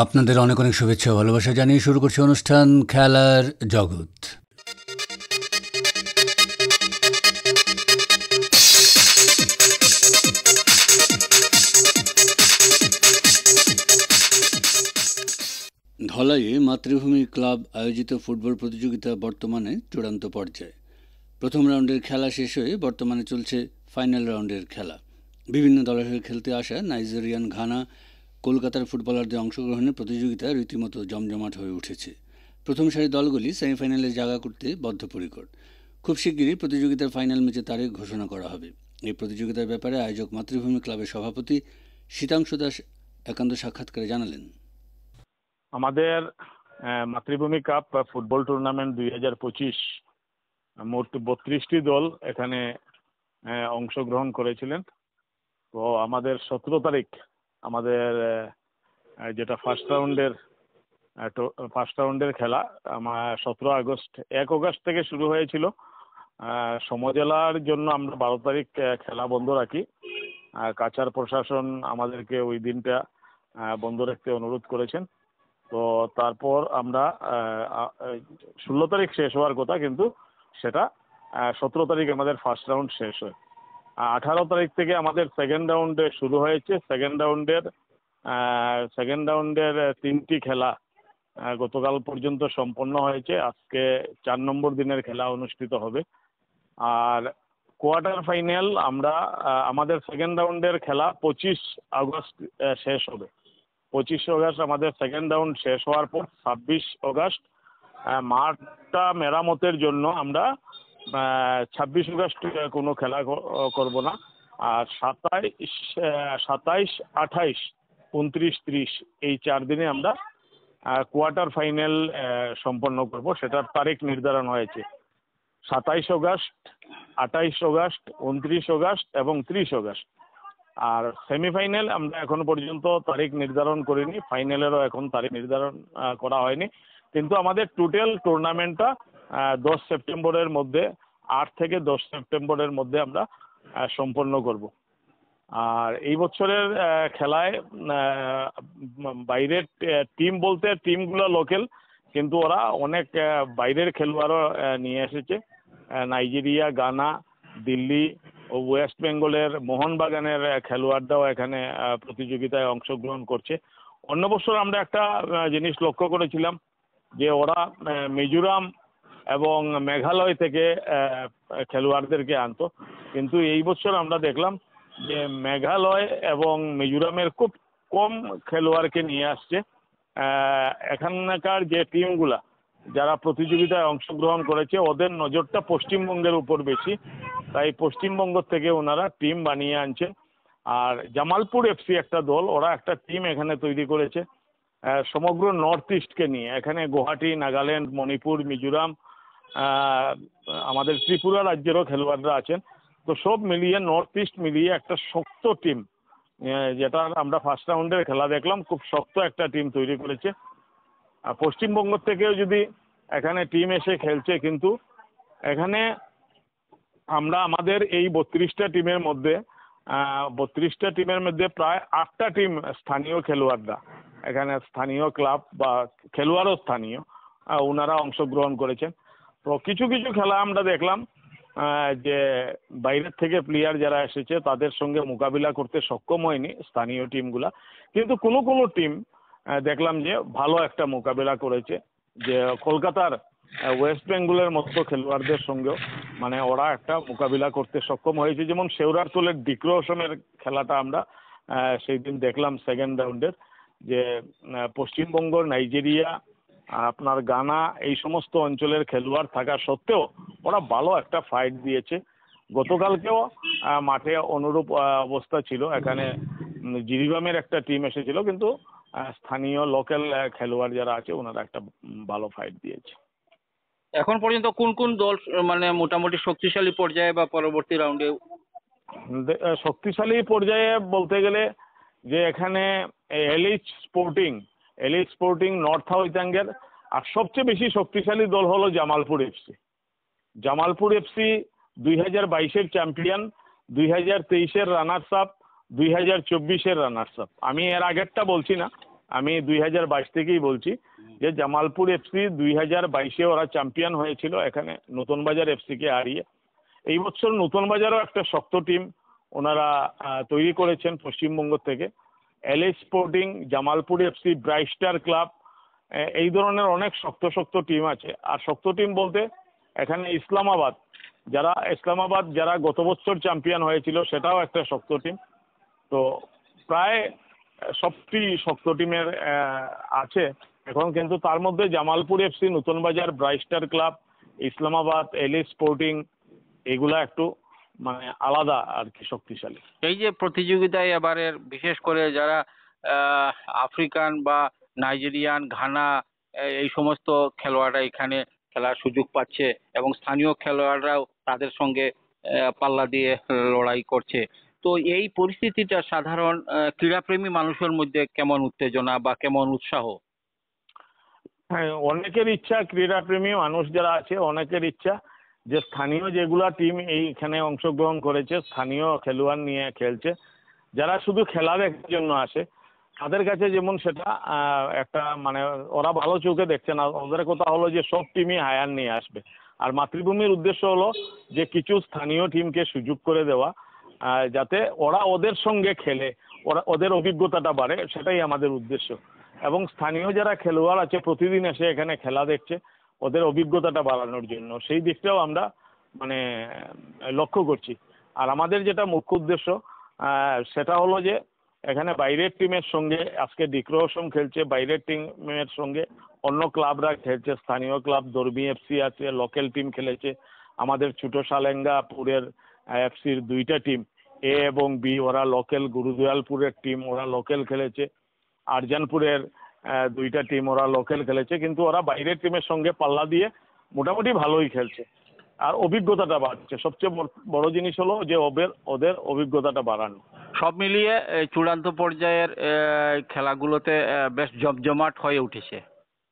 আপনাদের অনেক অনেক শুভেচ্ছা ও ভালোবাসা জানিয়ে শুরু করছি অনুষ্ঠান খেলার জগৎ। ধলাইয়ে মাতৃভূমি ক্লাব আয়োজিত ফুটবল প্রতিযোগিতা বর্তমানে চূড়ান্ত পর্যায়ে। প্রথম রাউন্ডের খেলা শেষ হয়ে বর্তমানে চলছে ফাইনাল রাউন্ডের খেলা। বিভিন্ন দলের হয়ে খেলতে আসা নাইজেরিয়ান, ঘানা, কলকাতার ফুটবলারদের অংশগ্রহণে প্রতিযোগিতা রীতিমতো জমজমাট হয়ে উঠেছে। প্রথম সারি দলগুলি সেমিফাইনালে জায়গা করতে বদ্ধপরিকর। খুব শিগগিরই প্রতিযোগিতার ফাইনাল ম্যাচে তারিখ ঘোষণা করা হবে। এই প্রতিযোগিতার ব্যাপারে আয়োজক মাতৃভূমি ক্লাবের সভাপতি শীতাংশু দাস একান্ত সাক্ষাৎকারে জানালেন, আমাদের মাতৃভূমি কাপ ফুটবল টুর্নামেন্ট 2025 মোট 32টি দল এখানে অংশগ্রহণ করেছিলেন। তো আমাদের 17 তারিখ আমাদের যেটা ফার্স্ট রাউন্ডের খেলা আমার 17 আগস্ট 1 আগস্ট থেকে শুরু হয়েছিল। সমজেলার জন্য আমরা 12 তারিখ খেলা বন্ধ রাখি। কাছাড় প্রশাসন আমাদেরকে ওই দিনটা বন্ধ রাখতে অনুরোধ করেছেন। তো তারপর আমরা 16 তারিখ শেষ হওয়ার কথা, কিন্তু সেটা 17 তারিখ আমাদের ফার্স্ট রাউন্ড শেষ হয়। 18 তারিখ থেকে আমাদের সেকেন্ড রাউন্ডে শুরু হয়েছে। সেকেন্ড রাউন্ডের 3টি খেলা গতকাল পর্যন্ত সম্পন্ন হয়েছে। আজকে 4 নম্বর দিনের খেলা অনুষ্ঠিত হবে। আর কোয়ার্টার ফাইনাল আমরা আমাদের সেকেন্ড রাউন্ডের খেলা 25 আগস্ট শেষ হবে। 25 আগস্ট আমাদের সেকেন্ড রাউন্ড শেষ হওয়ার পর 26 আগস্ট মাঠটা মেরামতের জন্য আমরা 26 আগস্ট কোনো খেলা করব না। আর 27, 28, 29, 30 এই 4 দিনে আমরা কোয়ার্টার ফাইনাল সম্পন্ন করব। সেটার তারিখ নির্ধারণ হয়েছে 27 আগস্ট, 28 আগস্ট, 29 আগস্ট এবং 30 আগস্ট। আর সেমিফাইনাল আমরা এখন পর্যন্ত তারিখ নির্ধারণ করিনি, ফাইনালেরও এখন তারিখ নির্ধারণ করা হয়নি। কিন্তু আমাদের টোটাল টুর্নামেন্টটা 10 সেপ্টেম্বরের মধ্যে, 8 থেকে 10 সেপ্টেম্বরের মধ্যে আমরা সম্পন্ন করব। আর এই বছরের খেলায় বাইরের টিম বলতে টিমগুলো লোকাল, কিন্তু ওরা অনেক বাইরের খেলোয়াড়ও নিয়ে এসেছে। নাইজেরিয়া, গানা, দিল্লি ও ওয়েস্ট বেঙ্গলের মোহনবাগানের খেলোয়াড়রাও এখানে প্রতিযোগিতায় অংশগ্রহণ করছে। অন্য বছর আমরা একটা জিনিস লক্ষ্য করেছিলাম যে ওরা মিজোরাম এবং মেঘালয় থেকে খেলোয়াড়দেরকে আনতো, কিন্তু এই বছর আমরা দেখলাম যে মেঘালয় এবং মিজোরামের খুব কম খেলোয়াড়কে নিয়ে আসছে। এখানকার যে টিমগুলা যারা প্রতিযোগিতায় অংশগ্রহণ করেছে ওদের নজরটা পশ্চিমবঙ্গের উপর বেশি, তাই পশ্চিমবঙ্গ থেকে ওনারা টিম বানিয়ে আনছেন। আর জামালপুর এফসি একটা দল, ওরা একটা টিম এখানে তৈরি করেছে সমগ্র নর্থ ইস্টকে নিয়ে। এখানে গুয়াহাটি, নাগাল্যান্ড, মণিপুর, মিজোরাম, আমাদের ত্রিপুরা রাজ্যেরও খেলোয়াড়রা আছেন। তো সব মিলিয়ে নর্থ ইস্ট মিলিয়ে একটা শক্ত টিম, যেটা আমরা ফার্স্ট রাউন্ডের খেলা দেখলাম, খুব শক্ত একটা টিম তৈরি করেছে। পশ্চিমবঙ্গ থেকেও যদি এখানে টিম এসে খেলছে, কিন্তু এখানে আমরা আমাদের এই 32টা টিমের মধ্যে প্রায় 8টা টিম স্থানীয় খেলোয়াড়রা, এখানে স্থানীয় ক্লাব বা খেলোয়াড়ও স্থানীয়, ওনারা অংশগ্রহণ করেছেন। তো কিছু কিছু খেলা আমরা দেখলাম যে বাইরের থেকে প্লেয়ার যারা এসেছে তাদের সঙ্গে মোকাবিলা করতে সক্ষম হয়নি স্থানীয় টিমগুলা, কিন্তু কোনো কোনো টিম দেখলাম যে ভালো একটা মোকাবিলা করেছে। যে কলকাতার ওয়েস্ট বেঙ্গলের মতো খেলোয়াড়দের সঙ্গেও মানে ওরা একটা মোকাবিলা করতে সক্ষম হয়েছে। যেমন শেওড়ারতলের ডিক্রোশনের খেলাটা আমরা সেই দিন দেখলাম সেকেন্ড রাউন্ডের, যে পশ্চিমবঙ্গ, নাইজেরিয়া, আপনার গানা এই সমস্ত অঞ্চলের খেলোয়াড় থাকা সত্ত্বেও ওরা ভালো একটা ফাইট দিয়েছে। গতকালকেও মাঠে অনুরূপ অবস্থা ছিল, এখানে জিরিবামের একটা টিম এসেছিল, কিন্তু স্থানীয় লোকাল খেলোয়াড় যারা আছে ওনারা একটা ভালো ফাইট দিয়েছে। এখন পর্যন্ত কোন কোন দল মানে মোটামুটি শক্তিশালী পর্যায়ে বা পরবর্তী রাউন্ডে? শক্তিশালী পর্যায়ে বলতে গেলে যে এখানে এলিট স্পোর্টিং নর্থ হাউইতাঙ্গের আর সবচেয়ে বেশি শক্তিশালী দল হলো জামালপুর এফসি। জামালপুর এফসি 2022-এর চ্যাম্পিয়ন, 2023-এর রানার্স আপ, 2024-এর রানার্স আপ। আমি এর আগেরটা বলছি না, আমি 2022 থেকেই বলছি যে জামালপুর এফসি 2022-এ ওরা চ্যাম্পিয়ন হয়েছিল এখানে নতুন বাজার এফসিকে হারিয়ে। এই বছর নতুন বাজারও একটা শক্ত টিম ওনারা তৈরি করেছেন পশ্চিমবঙ্গ থেকে। LA sporting, Jamalpur FC, bright star club, এই ধরনের অনেক শক্ত শক্ত টিম আছে। আর শক্ত টিম বলতে এখানে ইসলামাবাদ যারা গত বছর চ্যাম্পিয়ন হয়েছিল সেটাও একটা শক্ত টিম। তো প্রায় সবটি শক্ত টিমের আছে এখন, কিন্তু তার মধ্যে জামালপুর এফসি, নতুন বাজার, bright star club, Islamabad, LA sporting এগুলা একটু মানে আলাদা আর কি শক্তিশালী। এই যে প্রতিযোগিতায় এবারের বিশেষ করে যারা আফ্রিকান বা নাইজেরিয়ান, ঘানা এই সমস্ত খেলোয়াড়রা এখানে খেলার সুযোগ পাচ্ছে এবং স্থানীয় খেলোয়াড়রাও তাদের সঙ্গে পাল্লা দিয়ে লড়াই করছে, তো এই পরিস্থিতিটা সাধারণ ক্রীড়াপ্রেমী মানুষের মধ্যে কেমন উত্তেজনা বা কেমন উৎসাহ? হ্যাঁ, অনেকের ইচ্ছা, ক্রীড়াপ্রেমী মানুষ যারা আছে অনেকের ইচ্ছা যে স্থানীয় যেগুলা টিম এইখানে অংশগ্রহণ করেছে স্থানীয় খেলোয়াড় নিয়ে খেলছে, যারা শুধু খেলা দেখার জন্য আসে তাদের কাছে যেমন সেটা একটা মানে ওরা ভালো চোখে দেখছে না। ওদের কথা হলো যে সব টিমই হায়ার নিয়ে আসবে। আর মাতৃভূমির উদ্দেশ্য হলো যে কিছু স্থানীয় টিমকে সুযোগ করে দেওয়া, যাতে ওরা ওদের সঙ্গে খেলে, ওদের অভিজ্ঞতাটা বাড়ে, সেটাই আমাদের উদ্দেশ্য। এবং স্থানীয় যারা খেলোয়াড় আছে প্রতিদিন এসে এখানে খেলা দেখছে ওদের অভিজ্ঞতাটা বাড়ানোর জন্য, সেই দিকটাও আমরা মানে লক্ষ্য করছি। আর আমাদের যেটা মুখ্য উদ্দেশ্য সেটা হলো যে এখানে বাইরের টিমের সঙ্গে আজকে ডিক্রোশন খেলছে, বাইরের টিমের সঙ্গে অন্য ক্লাবরা খেলছে, স্থানীয় ক্লাব দর্বি এফসি আছে, লোকাল টিম খেলেছে, আমাদের ছোট সালেঙ্গাপুরের এফসির 2টা টিম এ এবং বি ওরা লোকাল, গুরুদয়ালপুরের টিম ওরা লোকাল খেলেছে, আরজানপুরের 2টা টিম ওরা লোকাল খেলেছে, কিন্তু ওরা বাইরের টিমের সঙ্গে পাল্লা দিয়ে মোটামুটি ভালোই খেলছে আর অভিজ্ঞতাটা বাড়ছে। সবচেয়ে বড় জিনিস হলো যে ওদের অভিজ্ঞতাটা বাড়ানো। সব মিলিয়ে চূড়ান্ত পর্যায়ের খেলাগুলোতে বেশ জমজমাট হয়ে উঠেছে।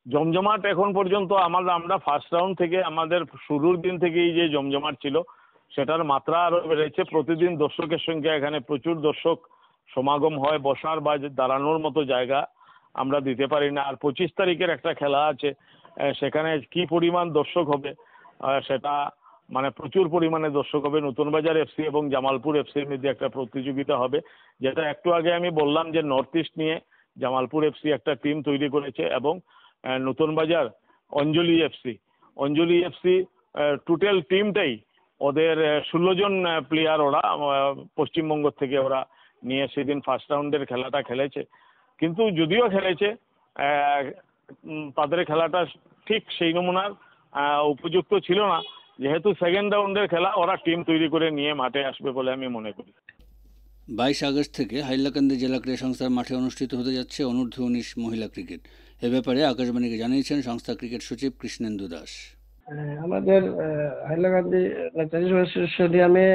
জমজমাট এখন পর্যন্ত আমরা ফার্স্ট রাউন্ড থেকে আমাদের শুরুর দিন থেকেই যে জমজমাট ছিল সেটার মাত্রা আরো বেড়েছে। প্রতিদিন দর্শকের সংখ্যা এখানে প্রচুর দর্শক সমাগম হয়, বসার বা দাঁড়ানোর মতো জায়গা আমরা দিতে পারি না। আর 25 তারিখের একটা খেলা আছে, সেখানে কি পরিমাণ দর্শক হবে সেটা মানে প্রচুর পরিমাণে দর্শক হবে। নতুন বাজার এফসি এবং জামালপুর এফসির মধ্যে একটা প্রতিযোগিতা হবে, যেটা একটু আগে আমি বললাম যে নর্থ ইস্ট নিয়ে জামালপুর এফসি একটা টিম তৈরি করেছে এবং নতুন বাজার অঞ্জলি এফসি টোটাল টিমটাই ওদের 16 জন প্লেয়ার ওরা পশ্চিমবঙ্গ থেকে ওরা নিয়ে সেদিন ফার্স্ট রাউন্ডের খেলাটা খেলেছে। কিন্তু যদিও খেলেছে তাদের খেলাটা ঠিক সেই নমুনার উপযুক্ত ছিল না, যেহেতু সেকেন্ড রাউন্ডের খেলা ওরা টিম তৈরি করে নিয়ে মাঠে আসবে বলে আমি মনে করি। 22 আগস্ট থেকে হাইলাকান্দি জেলা ক্রীড়া সংস্থার মাঠে অনুষ্ঠিত হতে যাচ্ছে অনূর্ধ্ব 19 মহিলা ক্রিকেট। এ ব্যাপারে আকাশবাণীকে জানিয়েছেন সংস্থা ক্রিকেট সচিব কৃষ্ণেন্দু দাস। আমাদের হাইলাকান্দি নেতাজি স্টেডিয়ামে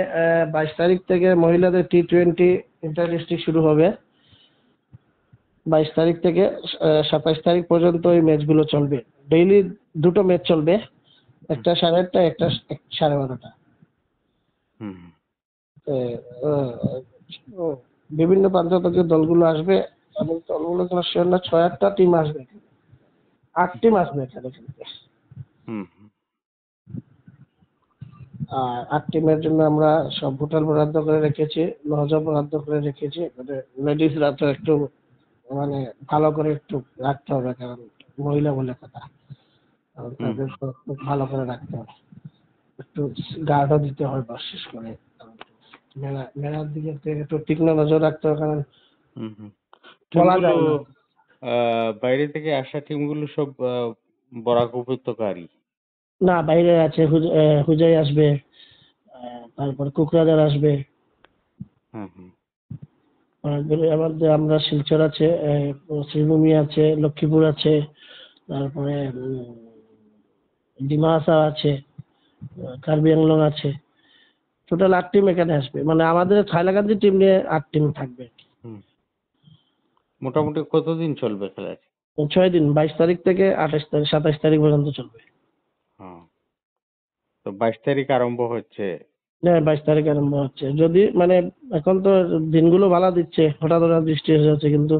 22 তারিখ থেকে মহিলাদের T20 ইন্টার ডিস্ট্রিক্ট শুরু হবে। 22 তারিখ থেকে 27 তারিখ পর্যন্ত এই ম্যাচগুলো চলবে। ডেইলি 2টো ম্যাচ চলবে, একটা 8:30, একটা 12:30। বিভিন্ন প্রান্ত থেকে দলগুলো আসবে এবং দলগুলো শিওর না 6-8টা টিম আসবে, 8 টিম আসবে এখানে খেলতে। আর 8 টিমের জন্য আমরা সব হোটেল বরাদ্দ করে রেখেছি, লজও বরাদ্দ করে রেখেছি। লেডিসরা তো একটু মানে ভালো করে একটু রাখতে হবে, কারণ মহিলা বলে কথা, তাদের খুব ভালো করে রাখতে হবে, একটু গার্ডও দিতে হয় বিশেষ করে। মেলার দিকে একটু তীক্ষ্ণ নজর রাখতে হবে, কারণ বলা যায় না। বাইরে থেকে আসা টিমগুলো সব বরাক উপত্যকারই না, বাইরে আছে, হুজাই আসবে, তারপর কুকরাজার আসবে, আমাদের আমরা শিলচর আছে, শ্রীভূমি আছে, লক্ষ্মীপুর আছে, তারপরে ডিমাহাসাও আছে, কার্বি আংলং আছে। টোটাল 8 টিম এখানে আসবে, মানে আমাদের হাইলাকান্দি টিম নিয়ে 8 টিম থাকবে। মোটামুটি কতদিন চলবে খেলা? 6 দিন, 22 তারিখ থেকে 28 তারিখ 27 তারিখ পর্যন্ত চলবে। হ্যাঁ, তো 22 তারিখ আরম্ভ হচ্ছে। হ্যাঁ, 22 তারিখ আরম্ভ হচ্ছে। যদি মানে এখন তো দিনগুলো ভালো দিচ্ছে, হঠাৎ হঠাৎ বৃষ্টি এসে যাচ্ছে, কিন্তু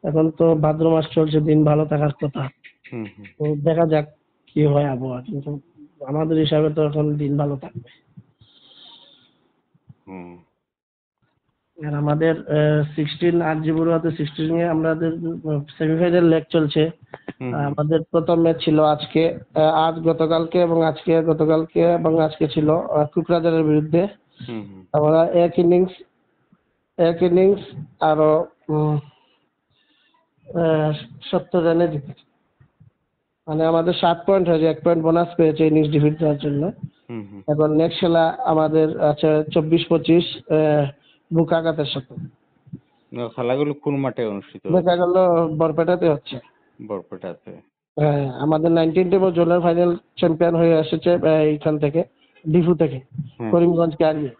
এখন তো ভাদ্র মাস চলছে, দিন ভালো থাকার কথা। হুম হুম তো দেখা যাক কি হয় আবহাওয়া, কিন্তু আমাদের হিসাবে তো এখন দিন ভালো থাকবে। হুম আর আমাদের 16 RG বড়ুয়াতে 16 এ আমাদের সেমিফাইনাল লেগ চলছে। হুম হুম আমাদের প্রথম ম্যাচ ছিল আজকে, গতকালকে এবং আজকে ছিল কুকরাজারের বিরুদ্ধে। হুম হুম আমরা এক ইনিংস আরো 70 রানে জিতেছি। মানে আমাদের 7 পয়েন্ট হয়েছে, 1 পয়েন্ট বোনাস পেয়েছে ইনিংস ডিফিট দেওয়ার জন্য। হুম হুম এখন নেক্সট খেলা আমাদের আছে 24-25 বুকাগাতের সাথে। খেলাগুলো কোন মাঠে অনুষ্ঠিত দেখা হচ্ছে? গেল বরপেটাতে হচ্ছে। বরপেটাতে। হ্যাঁ, আমাদের 19 টিমও জোনাল ফাইনাল চ্যাম্পিয়ন হয়ে এসেছে এইখান থেকে, ডিফু থেকে, হুম করিমগঞ্জকে হারিয়ে।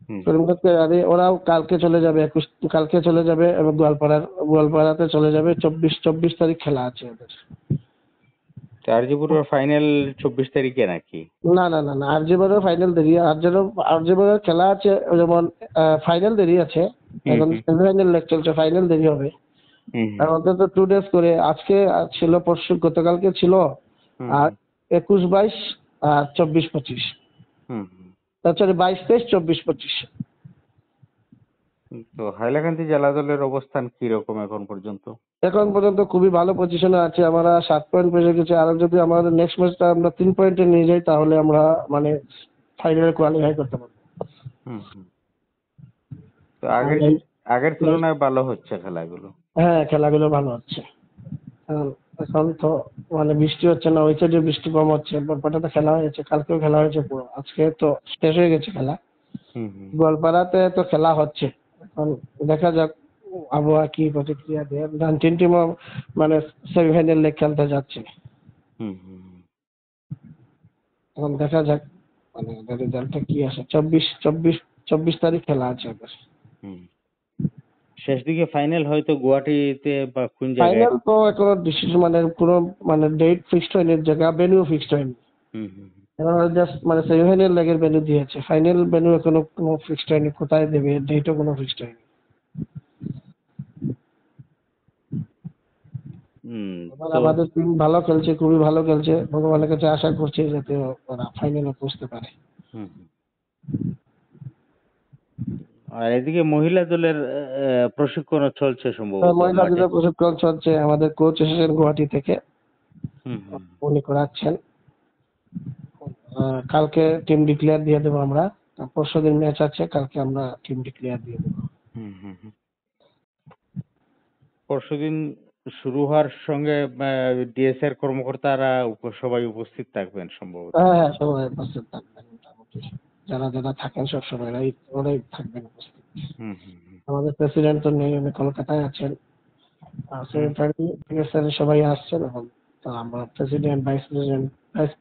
হুম করিমগঞ্জকে হারিয়ে ওরাও কালকে চলে যাবে, কালকে চলে যাবে এবং গোয়ালপাড়াতে চলে যাবে। 24 তারিখ খেলা আছে ওদের। চার্জিপুরের ফাইনাল 24 তারিখে নাকি? না না না না, আরজেবারের ফাইনাল দেরি, আরজেবারের খেলা আছে, যেমন ফাইনাল দেরি আছে। হুম এখন হুম সেমিফাইনাল লেগ চলছে, ফাইনাল দেরি হবে। হুম আর অন্তত 2 ডেজ করে, আজকে ছিল, পরশু গতকালকে ছিল, হুম আর 21-22 আর 24-25, হুম হুম তাছাড়া 22-23, 24-25। তো হাইলাকান্দি জেলা দলের অবস্থান কি রকম এখন পর্যন্ত? এখন পর্যন্ত খুবই ভালো পজিশনে আছে, আমরা 7 পয়েন্ট পেয়ে গেছি। আর যদি আমাদের নেক্সট ম্যাচটা আমরা 3 পয়েন্টে নিয়ে যাই, তাহলে আমরা মানে ফাইনালে কোয়ালিফাই করতে পারবো। হুম হুম তো আর এই- আগের তুলনায় ভালো হচ্ছে খেলাগুলো। হ্যাঁ, খেলাগুলো ভালো হচ্ছে। কারণ এখন তো মানে বৃষ্টি হচ্ছে না, ওই সাইডে বৃষ্টি কম হচ্ছে। বরপেটাতে খেলা হয়েছে, কালকেও খেলা হয়েছে পুরো, আজকে তো শেষ হয়ে গেছে খেলা। হুম হুম গোয়ালপাড়াতে তো খেলা হচ্ছে। এখন দেখা যাক আবহাওয়া কি প্রতিক্রিয়া দেয়। 19 টিমও মানে সেমিফাইনাল লেগ খেলতে যাচ্ছে। হুম হুম হুম। এখন দেখা যাক মানে ওদের রেজাল্টটা কি আসে। 24 তারিখ খেলা আছে ওদের। হুম। শেষ দিকে ফাইনাল হয়তো গুয়াহাটিতে বা কোন জায়গায়। ফাইনাল তো এখনো ডিসিশন মানে কোনো মানে ডেট ফিক্সড হয়নি, জায়গা ভেন্যু ফিক্সড হয়নি। হুম হুম হুম। এখন জাস্ট মানে সেমিফাইনাল লেগের ভেন্যু দিয়েছে, ফাইনাল ভেন্যু এখনো কোনো ফিক্সড হয়নি, কোথায় দেবে ডেটও কোনো ফিক্সড হয়নি। এবার তো আমাদের টিম ভালো খেলছে, খুবই ভালো খেলছে। ভগবানের কাছে আশা করছি যাতে ওরা ফাইনালে পৌঁছতে পারে। হুম হুম। আর এদিকে মহিলা দলের প্রশিক্ষণও চলছে সম্ভবত মহিলা মাঠে। দলের প্রশিক্ষণ চলছে, আমাদের কোচ এসেছেন গুয়াহাটি থেকে, হুম হুম উনি করাচ্ছেন। কালকে টিম ডিক্লেয়ার দিয়ে দেবো আমরা। পরশুদিন ম্যাচ আছে, কালকে আমরা টিম ডিক্লেয়ার দিয়ে দেবো। হুম হুম হুম। পরশুদিন শুরু হওয়ার সঙ্গে ডিএসআর কর্মকর্তারা সবাই উপস্থিত থাকবেন সম্ভবত। হ্যাঁ হ্যাঁ, সবাই উপস্থিত থাকবেন মোটামুটি। যারা যারা থাকেন সব সময় ওরাই থাকবেন উপস্থিত। হুম হুম হুম আমাদের প্রেসিডেন্ট তো নেই, উনি কলকাতায় আছেন। হুম সেক্রেটারি সবাই আসছেন এখন। তো আমরা প্রেসিডেন্ট, ভাইস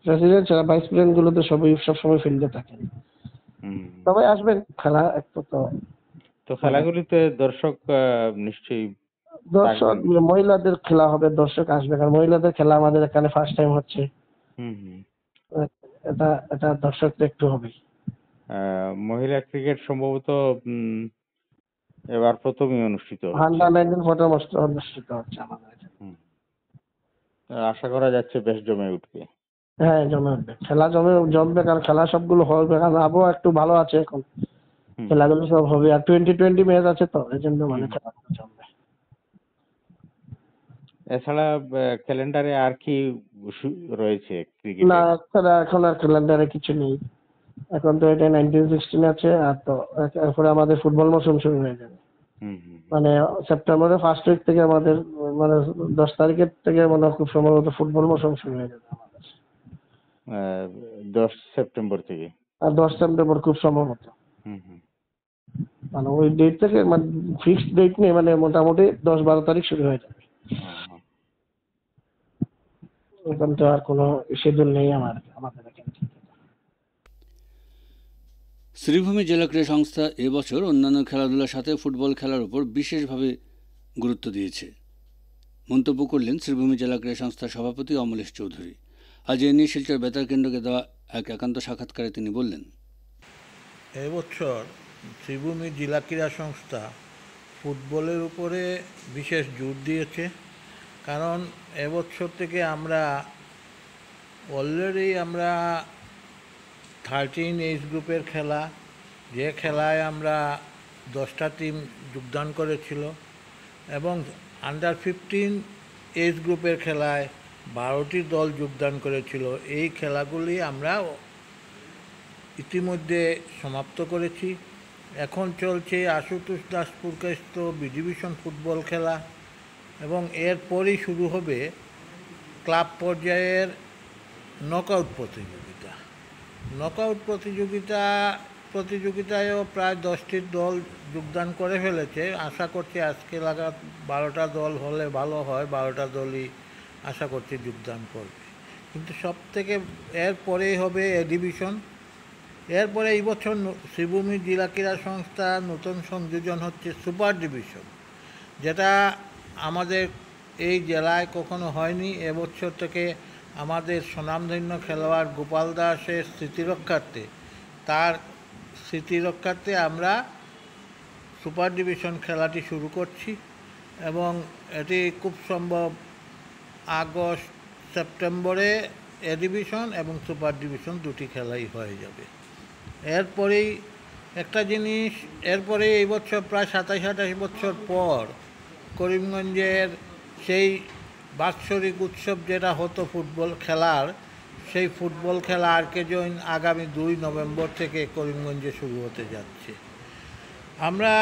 প্রেসিডেন্ট ছাড়া ভাইস প্রেসিডেন্ট গুলো তো সবই সবসময় ফিল্ডে থাকেন। হুম। সবাই আসবেন, খেলা একটু তো তো মানে খেলাগুলিতে দর্শক নিশ্চয়ই দর্শক, থাকবেন। মহিলাদের খেলা হবে, দর্শক আসবে, কারণ মহিলাদের খেলা আমাদের এখানে ফার্স্ট টাইম হচ্ছে। হুম হুম। এটা এটা দর্শক তো একটু হবে। মহিলা ক্রিকেট সম্ভবত এবার প্রথমই অনুষ্ঠিত হচ্ছে। আন্ডার 19 প্রথম অনুষ্ঠিত হচ্ছে আমাদের এখানে। হুম। আশা করা যাচ্ছে বেশ জমে উঠবে। হ্যাঁ, জমে উঠবে, খেলা জমবে, কারণ খেলা সবগুলো হবে, কারণ আবহাওয়া একটু ভালো আছে এখন। হুম খেলাগুলো সব হবে, আর 2020 ম্যাচ আছে, তো এই জন্য মানে হুম। খেলাগুলো জমবে। এছাড়া ক্যালেন্ডারে আর কি রয়েছে না, ক্রিকেটে? এছাড়া এখন আর ক্যালেন্ডারে কিছু নেই। এখন তো এটা 1916 আছে, আর তো এরপরে আমাদের ফুটবল মৌসুম শুরু হয়ে যাবে। হুম হুম মানে সেপ্টেম্বরের ফার্স্ট উইক থেকে আমাদের মানে 10 তারিখের থেকে মনে হয় খুব সম্ভবত ফুটবল মৌসুম শুরু হয়ে যাবে আমাদের। 10 সেপ্টেম্বর থেকে। আর 10 সেপ্টেম্বর খুব সম্ভবত। হুম হুম মানে ওই ডেট থেকে মানে ফিক্সড ডেট নেই, মানে মোটামুটি 10-12 তারিখ শুরু হয়ে যাবে। হ্যাঁ, হ্যাঁ। এখন তো আর কোনো শিডিউল নেই আমাদের এখানে। শ্রীভূমি জেলা ক্রীড়া সংস্থা এবছর অন্যান্য খেলাধুলার সাথে ফুটবল খেলার উপর বিশেষভাবে গুরুত্ব দিয়েছে। মন্তব্য করলেন শ্রীভূমি জেলা ক্রীড়া সংস্থার সভাপতি অমলেশ চৌধুরী। আজ এ নিয়ে শিলচর বেতার কেন্দ্রকে দেওয়া এক একান্ত সাক্ষাৎকারে তিনি বললেন, এবছর শ্রীভূমি জেলা ক্রীড়া সংস্থা ফুটবলের উপরে বিশেষ জোর দিয়েছে, কারণ এবছর থেকে আমরা অলরেডি 13 এজ গ্রুপের খেলা, যে খেলায় আমরা 10টা টিম যোগদান করেছিল, এবং আন্ডার 15 এজ গ্রুপের খেলায় 12টি দল যোগদান করেছিল। এই খেলাগুলি আমরা ইতিমধ্যে সমাপ্ত করেছি। এখন চলছে Ashutosh Das Purkayastha B division football খেলা, এবং এরপরই শুরু হবে ক্লাব পর্যায়ের নকআউট প্রতিযোগিতা। নকআউট প্রতিযোগিতায়ও প্রায় 10টি দল যোগদান করে ফেলেছে। আশা করছি আজকে লাগা 12টা দল হলে ভালো হয়, 12টা দলই আশা করছি যোগদান করবে। কিন্তু সব থেকে এরপরেই হবে এ ডিভিশন। এরপরে এই বছর শ্রীভূমি জেলা ক্রীড়া সংস্থা নতুন সংযোজন হচ্ছে সুপার ডিভিশন, যেটা আমাদের এই জেলায় কখনো হয়নি। এবছর থেকে আমাদের স্বনামধন্য খেলোয়াড় গোপাল দাসের স্মৃতিরক্ষার্থে আমরা সুপার ডিভিশন খেলাটি শুরু করছি, এবং এটি খুব সম্ভব আগস্ট সেপ্টেম্বরে এ ডিভিশন এবং সুপার ডিভিশন দুটি খেলাই হয়ে যাবে। এরপরেই একটা জিনিস, এরপরে এই বছর প্রায় 27-28 বছর পর করিমগঞ্জের সেই বাৎসরিক উৎসব যেটা হতো ফুটবল খেলার, সেই ফুটবল খেলা আর্কেজইন আগামী 2 নভেম্বর থেকে করিমগঞ্জে শুরু হতে যাচ্ছে। আমরা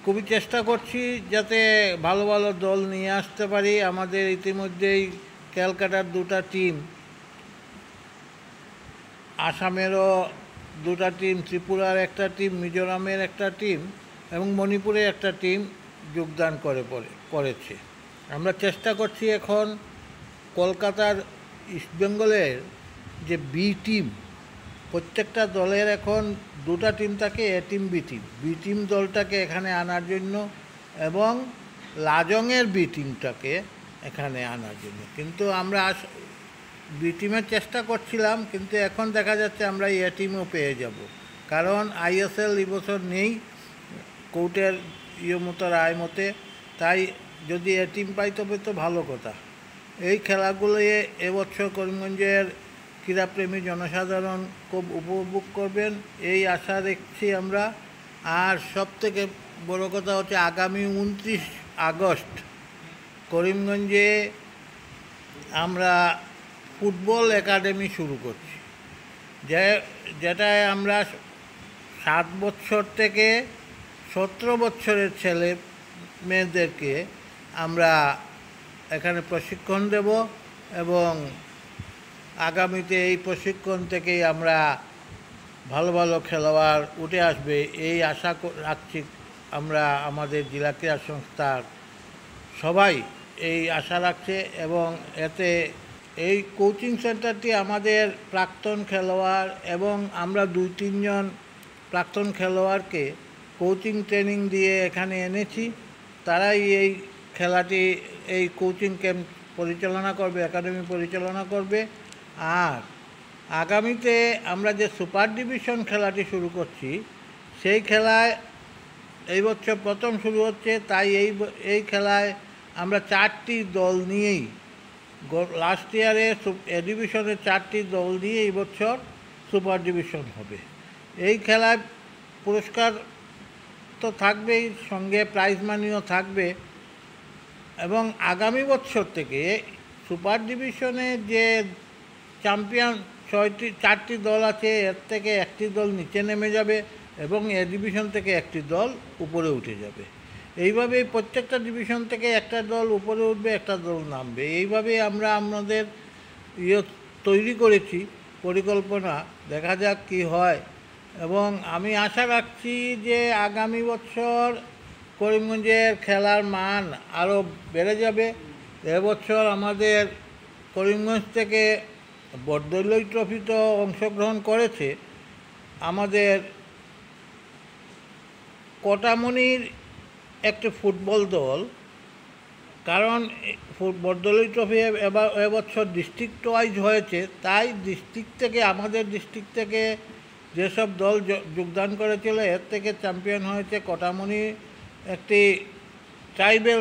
খুবই চেষ্টা করছি যাতে ভালো ভালো দল নিয়ে আসতে পারি। আমাদের ইতিমধ্যেই ক্যালকাটার 2টা টিম, আসামেরও 2টা টিম, ত্রিপুরার একটা টিম, মিজোরামের একটা টিম এবং মণিপুরের একটা টিম যোগদান করেছে। আমরা চেষ্টা করছি এখন কলকাতার ইস্টবেঙ্গলের যে বি টিম, প্রত্যেকটা দলের এখন 2টা টিম থাকে, এ টিম বি টিম দলটাকে এখানে আনার জন্য, এবং লাজংয়ের বি টিমটাকে এখানে আনার জন্য। কিন্তু আমরা বি টিমের চেষ্টা করছিলাম, কিন্তু এখন দেখা যাচ্ছে আমরা এ টিমও পেয়ে যাব, কারণ আইএসএল এবছর নেই কোর্টের রায় মতে। তাই যদি এ টিম পাই তবে তো ভালো কথা। এই খেলাগুলো এবছর করিমগঞ্জের ক্রীড়াপ্রেমী জনসাধারণ খুব উপভোগ করবেন, এই আশা রাখছি আমরা। আর সবথেকে বড় কথা হচ্ছে আগামী 29 আগস্ট করিমগঞ্জে আমরা ফুটবল একাডেমি শুরু করছি, যেটায় আমরা 7 বছর থেকে 17 বছরের ছেলে মেয়েদেরকে আমরা এখানে প্রশিক্ষণ দেব, এবং আগামীতে এই প্রশিক্ষণ থেকেই আমরা ভালো ভালো খেলোয়াড় উঠে আসবে এই আশা রাখছি আমরা। আমাদের জেলা ক্রীড়া সংস্থার সবাই এই আশা রাখছে, এবং এতে এই কোচিং সেন্টারটি আমাদের প্রাক্তন খেলোয়াড় এবং আমরা 2-3 জন প্রাক্তন খেলোয়াড়কে কোচিং ট্রেনিং দিয়ে এখানে এনেছি। তারাই এই খেলাটি, এই কোচিং ক্যাম্প পরিচালনা করবে, একাডেমি পরিচালনা করবে। আর আগামীতে আমরা যে সুপার ডিভিশন খেলাটি শুরু করছি, সেই খেলায় এই বছর প্রথম শুরু হচ্ছে, তাই এই খেলায় আমরা 4টি দল নিয়েই, লাস্ট ইয়ারে এ ডিভিশনের 4টি দল নিয়ে এই বছর সুপার ডিভিশন হবে। এই খেলায় পুরস্কার তো থাকবেই, সঙ্গে প্রাইজ মানিও থাকবে, এবং আগামী বছর থেকে সুপার ডিভিশনে যে চ্যাম্পিয়ন 4টি দল আছে, এর থেকে একটি দল নিচে নেমে যাবে, এবং এ ডিভিশন থেকে একটি দল উপরে উঠে যাবে। এইভাবেই প্রত্যেকটা ডিভিশন থেকে একটা দল উপরে উঠবে, একটা দল নামবে। এইভাবে আমরা আমাদের তৈরি করেছি পরিকল্পনা, দেখা যাক কি হয়। এবং আমি আশা রাখছি যে আগামী বছর করিমগঞ্জের খেলার মান আরও বেড়ে যাবে। এবছর আমাদের করিমগঞ্জ থেকে বরদলৈ ট্রফিতে অংশগ্রহণ করেছে আমাদের কোটামণির একটি ফুটবল দল, কারণ বরদলৈ ট্রফি এবছর ডিস্ট্রিক্ট ওয়াইজ হয়েছে, তাই ডিস্ট্রিক্ট থেকে, আমাদের ডিস্ট্রিক্ট থেকে যেসব দল যোগদান করেছিল এর থেকে চ্যাম্পিয়ন হয়েছে কটামনি একটি ট্রাইবেল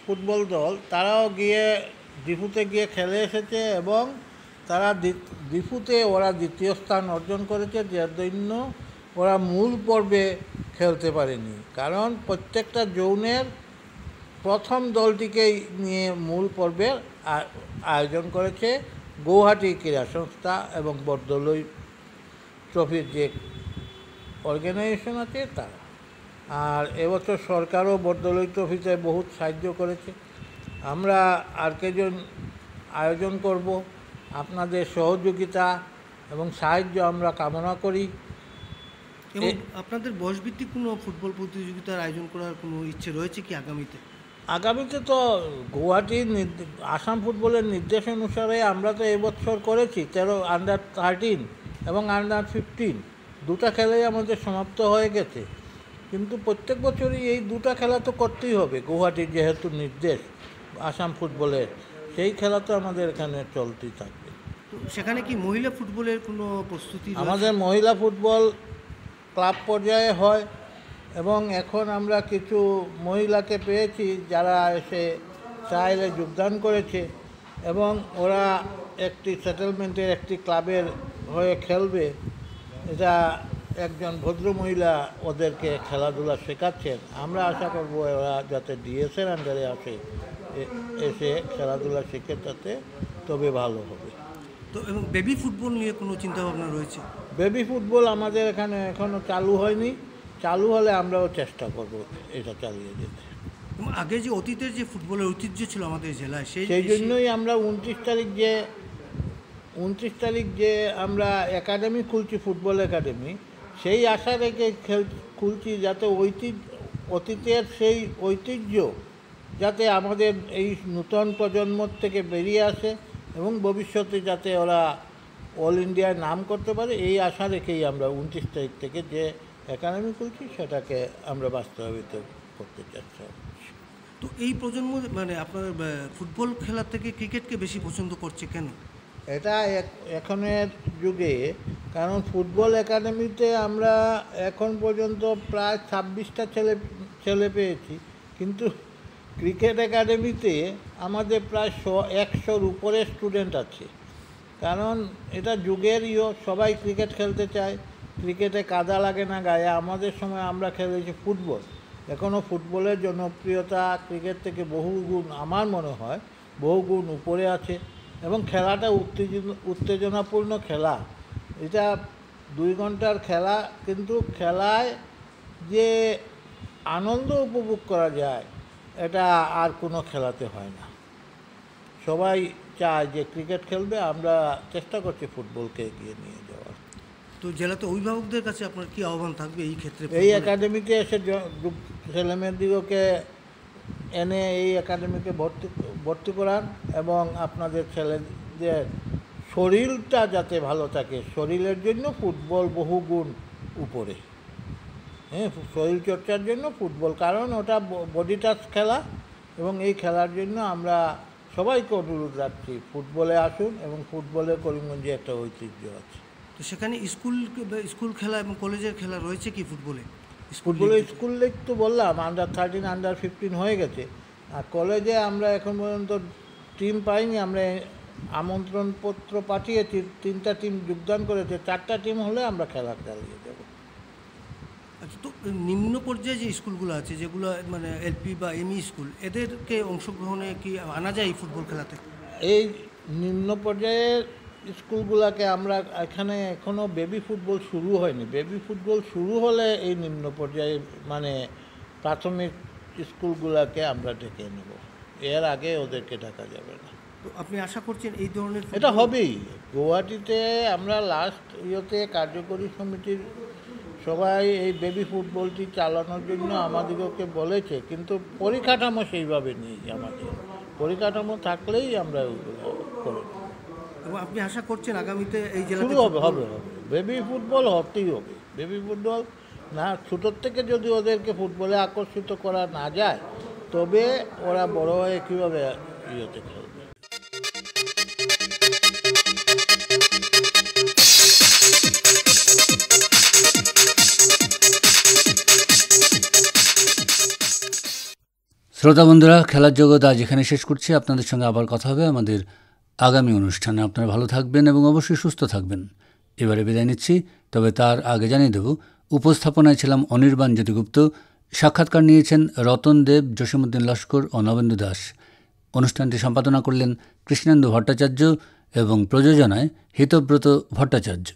ফুটবল দল। তারাও গিয়ে ডিফুতে গিয়ে খেলে এসেছে এবং তারা ডিফুতে ওরা দ্বিতীয় স্থান অর্জন করেছে, যার জন্য ওরা মূল পর্বে খেলতে পারেনি। কারণ প্রত্যেকটা জোনের প্রথম দলটিকেই নিয়ে মূল পর্বের আয়োজন করেছে গৌহাটি ক্রীড়া সংস্থা এবং বরদলৈ ট্রফির যে অর্গানাইজেশন আছে তারা। আর এবছর সরকারও বরদলৈ ট্রফিতে বহুত সাহায্য করেছে। আমরা আর কেজন আয়োজন করব, আপনাদের সহযোগিতা এবং সাহায্য আমরা কামনা করি। এবং আপনাদের বয়সভিত্তিক কোনো ফুটবল প্রতিযোগিতার আয়োজন করার কোনো ইচ্ছে রয়েছে কি আগামীতে? আগামীতে তো গুয়াহাটির আসাম ফুটবলের নির্দেশ অনুসারে আমরা তো এবছর করেছি 13 আন্ডার 13 এবং আন্ডার 15 দুটা খেলাই আমাদের সমাপ্ত হয়ে গেছে। কিন্তু প্রত্যেক বছরই এই দুটা খেলা তো করতেই হবে, গুয়াহাটির যেহেতু নির্দেশ আসাম ফুটবলের, সেই খেলা তো আমাদের এখানে চলতেই থাকবে। তো সেখানে কি মহিলা ফুটবলের কোনো প্রস্তুতি রয়েছে? আমাদের মহিলা ফুটবল ক্লাব পর্যায়ে হয় এবং এখন আমরা কিছু মহিলাকে পেয়েছি যারা এসে ট্রায়ালে যোগদান করেছে এবং ওরা একটি সেটেলমেন্টের একটি ক্লাবের হয়ে খেলবে। এটা একজন ভদ্র মহিলা ওদেরকে খেলাধুলা শেখাচ্ছেন। আমরা আশা করব ওরা যাতে ডিএসের আন্ডারে আসে, এসে খেলাধুলা শিখে তাতে তবে ভালো হবে। তো এবং বেবি ফুটবল নিয়ে কোনো চিন্তাভাবনা রয়েছে? বেবি ফুটবল আমাদের এখানে এখনও চালু হয়নি, চালু হলে আমরাও চেষ্টা করব এটা চালিয়ে যেতে। আগে যে অতীতের যে ফুটবলের ঐতিহ্য ছিল আমাদের জেলায়, সেই জন্যই আমরা 29 তারিখ যে আমরা একাডেমি খুলছি, ফুটবল একাডেমি, সেই আশা রেখে খুলছি যাতে অতীতের সেই ঐতিহ্য যাতে আমাদের এই নূতন প্রজন্ম থেকে বেরিয়ে আসে এবং ভবিষ্যতে যাতে ওরা অল ইন্ডিয়ায় নাম করতে পারে, এই আশা রেখেই আমরা 29 তারিখ থেকে যে একাডেমি খুলছি সেটাকে আমরা বাস্তবায়িত করতে চাচ্ছি। তো এই প্রজন্ম মানে আপনার ফুটবল খেলার থেকে ক্রিকেটকে বেশি পছন্দ করছে কেন? এটা এখনের যুগে, কারণ ফুটবল একাডেমিতে আমরা এখন পর্যন্ত প্রায় 26টা ছেলে পেয়েছি, কিন্তু ক্রিকেট একাডেমিতে আমাদের প্রায় 100-র উপরে স্টুডেন্ট আছে। কারণ এটা যুগের সবাই ক্রিকেট খেলতে চায়, ক্রিকেটে কাদা লাগে না গায়ে। আমাদের সময় আমরা খেলেছি ফুটবল, এখনও ফুটবলের জনপ্রিয়তা ক্রিকেট থেকে বহুগুণ, আমার মনে হয় বহুগুণ উপরে আছে এবং খেলাটা উত্তেজনাপূর্ণ খেলা। এটা 2 ঘন্টার খেলা, কিন্তু খেলায় যে আনন্দ উপভোগ করা যায় এটা আর কোনো খেলাতে হয় না। সবাই চায় যে ক্রিকেট খেলবে, আমরা চেষ্টা করছি ফুটবলকে এগিয়ে নিয়ে যাওয়ার। তো জেলাতে অভিভাবকদের কাছে আপনার কি আহ্বান থাকবে এই ক্ষেত্রে? এই একাডেমিতে এসে ছেলেমেয়েদিগকে এনে এই একাডেমিকে ভর্তি করান এবং আপনাদের ছেলেদের শরীরটা যাতে ভালো থাকে, শরীরের জন্য ফুটবল বহুগুণ উপরে। হ্যাঁ, শরীর চর্চার জন্য ফুটবল, কারণ ওটা বডি টাচ খেলা এবং এই খেলার জন্য আমরা সবাইকে অনুরোধ রাখছি ফুটবলে আসুন এবং ফুটবলে করিমগঞ্জে একটা ঐতিহ্য আছে। তো সেখানে স্কুল খেলা এবং কলেজের খেলা রয়েছে কি ফুটবলে? স্কুল লিগ তো বললাম আন্ডার 13 আন্ডার 15 হয়ে গেছে, আর কলেজে আমরা এখন পর্যন্ত টিম পাইনি। আমরা আমন্ত্রণপত্র পাঠিয়েছি, 3টা টিম যোগদান করেছে, 4টা টিম হলে আমরা খেলা চালিয়ে দেবো। আচ্ছা, তো নিম্ন পর্যায়ে যে স্কুলগুলো আছে, যেগুলো মানে এলপি বা এমই স্কুল, এদেরকে অংশগ্রহণে কি আনা যায় এই ফুটবল খেলাতে? এই নিম্ন পর্যায়ের স্কুলগুলোকে আমরা এখানে এখনও বেবি ফুটবল শুরু হয়নি। বেবি ফুটবল শুরু হলে এই নিম্ন পর্যায়ে মানে প্রাথমিক স্কুলগুলোকে আমরা ডেকে নেব, এর আগে ওদেরকে ডাকা যাবে না। তো আপনি আশা করছেন এই ধরনের? এটা হবেই। গুয়াহাটিতে আমরা লাস্ট কার্যকরী সমিতির সবাই এই বেবি ফুটবলটি চালানোর জন্য আমাদেরকে বলেছে, কিন্তু পরিকাঠামো সেইভাবে নেই। আমাদের পরিকাঠামো থাকলেই আমরা করে নেব। এবং আপনি আশা করছেন আগামীতে এই জেলাতে শুরু হবে বেবি ফুটবল হতেই হবে। বেবি ফুটবল না, ছোটোর থেকে যদি ওদেরকে ফুটবলে আকর্ষিত করা না যায় তো তবে ওরা বড় হয়ে কীভাবে ইয়েতে খেলবে। শ্রোতা বন্ধুরা, খেলার জগৎ আজ এখানে শেষ করছি। আপনাদের সঙ্গে আবার কথা হবে আমাদের আগামী অনুষ্ঠানে। আপনারা ভালো থাকবেন এবং অবশ্যই সুস্থ থাকবেন। এবারে বিদায় নিচ্ছি, তবে তার আগে জানিয়ে দেব উপস্থাপনায় ছিলাম অনির্বাণ জ্যোতিগুপ্ত। সাক্ষাৎকার নিয়েছেন রতন দেব, জসীমউদ্দিন লস্কর ও নবেন্দু দাস। অনুষ্ঠানটি সম্পাদনা করলেন কৃষ্ণেন্দু ভট্টাচার্য এবং প্রযোজনায় হিতব্রত ভট্টাচার্য।